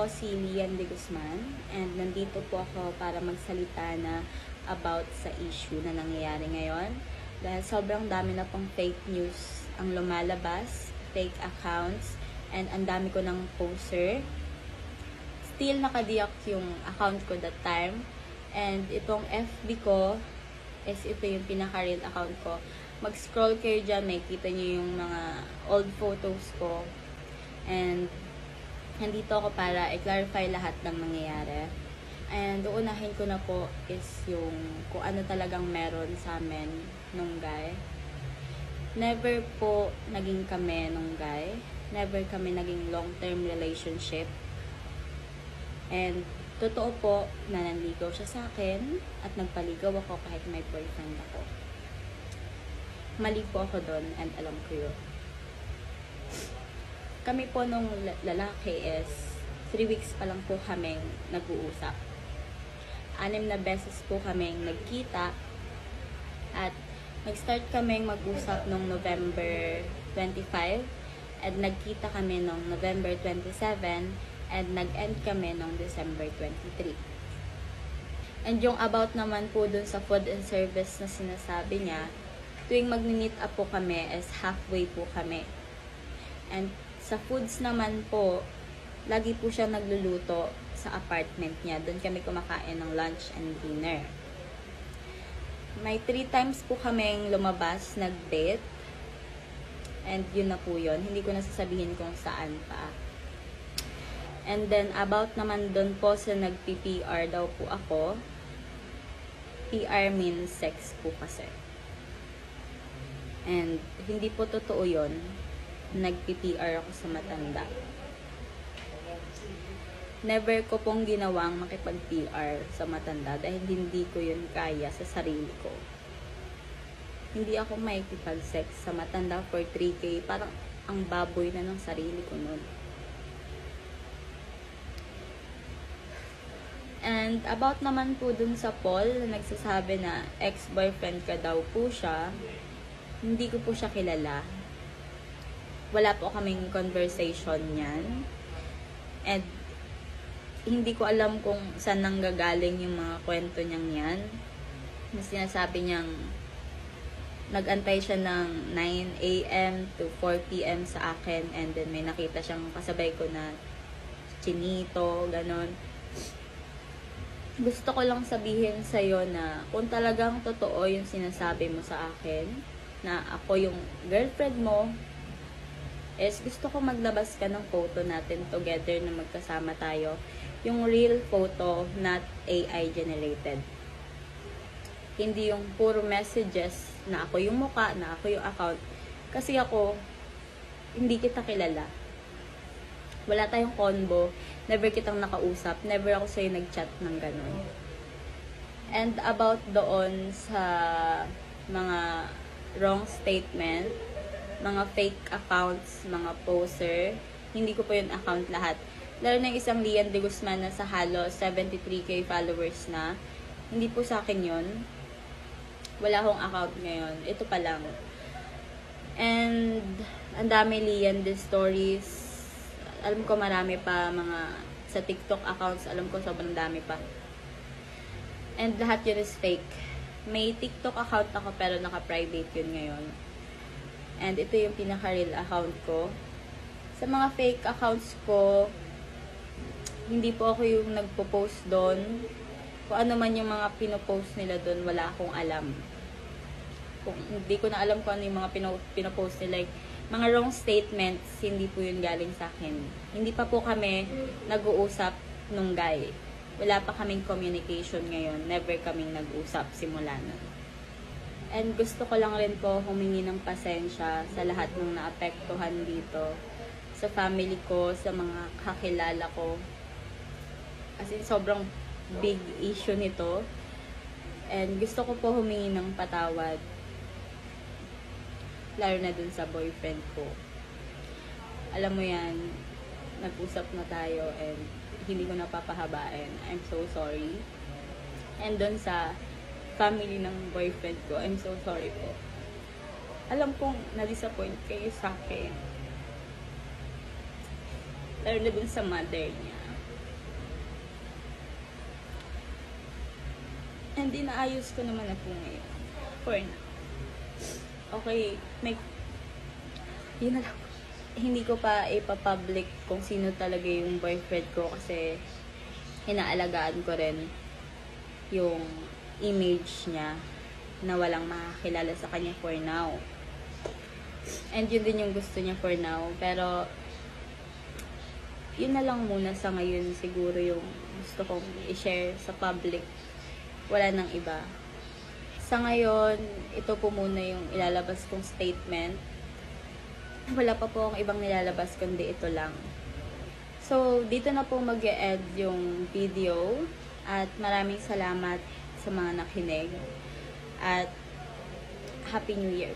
si Lian de Guzman and nandito po ako para magsalita na about sa issue na nangyayari ngayon. Dahil sobrang dami na pong fake news ang lumalabas, fake accounts, and ang dami ko ng poster. Still nakadiyak yung account ko that time. And itong FB ko is ito yung pinaka-real account ko. Mag-scroll kayo dyan, may kita nyo yung mga old photos ko. And nandito ako para i-clarify lahat ng nangyayari. And uunahin ko na po is yung kung ano talagang meron sa amin nung guy. Never po naging kami nung guy. Never kami naging long-term relationship. And totoo po na nanligaw siya sa akin at nagpaligaw ako kahit may boyfriend ako. Mali po ako doon and alam ko yun. Kami po nung lalaki is 3 weeks pa lang po kaming nag-uusap. 6 na beses po kaming nagkita at nag-start kaming mag-usap nung November 25 at nagkita kami nung November 27 and nag-end kami nung December 23. And yung about naman po dun sa food and service na sinasabi niya, tuwing mag-meet up po kami is halfway po kami. And sa foods naman po, lagi po siya nagluluto sa apartment niya. Doon kami kumakain ng lunch and dinner. May 3 times po kaming lumabas, nag-date. And yun na po yun. Hindi ko nasasabihin kung saan pa. And then, about naman doon po sa nag-PR daw po ako. PR means sex po kasi. And hindi po totoo yun. Nag-PR ako sa matanda. Never ko pong ginawang makipag-PR sa matanda dahil hindi ko yun kaya sa sarili ko. Hindi ako makikipag-sex sa matanda for 3K. Parang ang baboy na ng sarili ko nun. And about naman po dun sa Paul na nagsasabi na ex-boyfriend ka daw po siya, hindi ko po siya kilala. Wala po kaming conversation niyan. And hindi ko alam kung saan nanggagaling yung mga kwento niyang yan. Na sinasabi niyang nag-antay siya ng 9 a.m. to 4 p.m. sa akin and then may nakita siyang kasabay ko na chinito, ganon. Gusto ko lang sabihin sa'yo na kung talagang totoo yung sinasabi mo sa akin, na ako yung girlfriend mo, is gusto ko maglabas ka ng photo natin together na magkasama tayo. Yung real photo, not AI generated. Hindi yung puro messages na ako yung mukha, na ako yung account. Kasi ako, hindi kita kilala. Wala tayong convo, never kitang nakausap, never ako sa'yo nag-chat ng ganun. And about doon sa mga wrong statement, mga fake accounts, mga poster, hindi ko po yun account lahat. Lalo na yung isang Lian de Guzman na sa halos 73k followers na, hindi po sa akin yun. Wala akong account ngayon. Ito pa lang. And ang dami Lian de stories. Alam ko marami pa mga sa TikTok accounts. Alam ko sobrang dami pa. And lahat yun is fake. May TikTok account ako pero naka-private yun ngayon. And ito yung pinaka-real account ko. Sa mga fake accounts ko, hindi po ako yung nagpo-post doon. Kung ano man yung mga pinopost nila doon, wala akong alam. Hindi ko na alam kung ano yung mga pinopost nila. Like, mga wrong statements, hindi po yun galing sa akin. Hindi pa po kami nag-uusap nung guy. Wala pa kaming communication ngayon. Never kaming nag-usap simula nun. And gusto ko lang rin po humingi ng pasensya sa lahat ng naapektuhan dito. Sa family ko, sa mga kakilala ko. Kasi sobrang big issue nito. And gusto ko po humingi ng patawad. Lalo na dun sa boyfriend ko. Alam mo yan, nag-usap na tayo and hindi ko napapahabain. I'm so sorry. And dun sa family ng boyfriend ko, I'm so sorry po. Alam kong na-disappoint kayo sa akin. Lalo na dun sa mother niya. And inaayos ko naman na po ngayon. For now. Okay, yun na lang. Hindi ko pa ipapublic kung sino talaga yung boyfriend ko kasi inaalagaan ko rin yung image niya na walang makakilala sa kanya for now. And yun din yung gusto niya for now. Pero yun na lang muna sa ngayon siguro yung gusto kong i-share sa public. Wala nang iba. Sa ngayon, ito po muna yung ilalabas kong statement. Wala pa po akong ibang nilalabas kundi ito lang. So, dito na po mag-e-end yung video. At maraming salamat sa mga nakinig. At Happy New Year!